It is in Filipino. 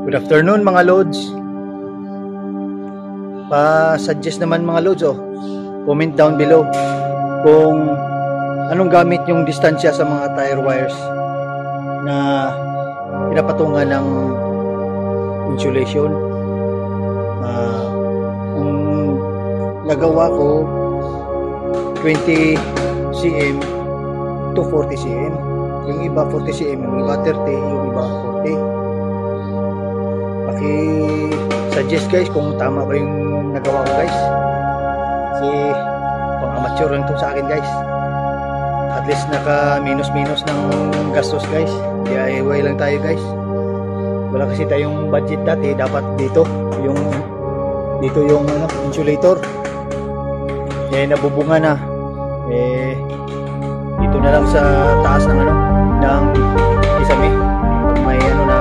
Good afternoon mga loads. Pa-suggest naman mga loads, comment down below kung anong gamit yung distansya sa mga tire wires na pinapatungan ng insulation. Kung nagawa ko 20 cm to 40 cm, yung iba 40 cm, yung iba 30, yung iba 40. Suggest guys kung tama ba yung nagawa ko guys, kasi pang amateur lang to sa akin guys. At least naka minus ng gastos guys, DIY lang tayo guys. Wala kasi tayong budget dati, dapat dito yung insulator, nabubunga na, dito na lang sa taas ng ng kisame.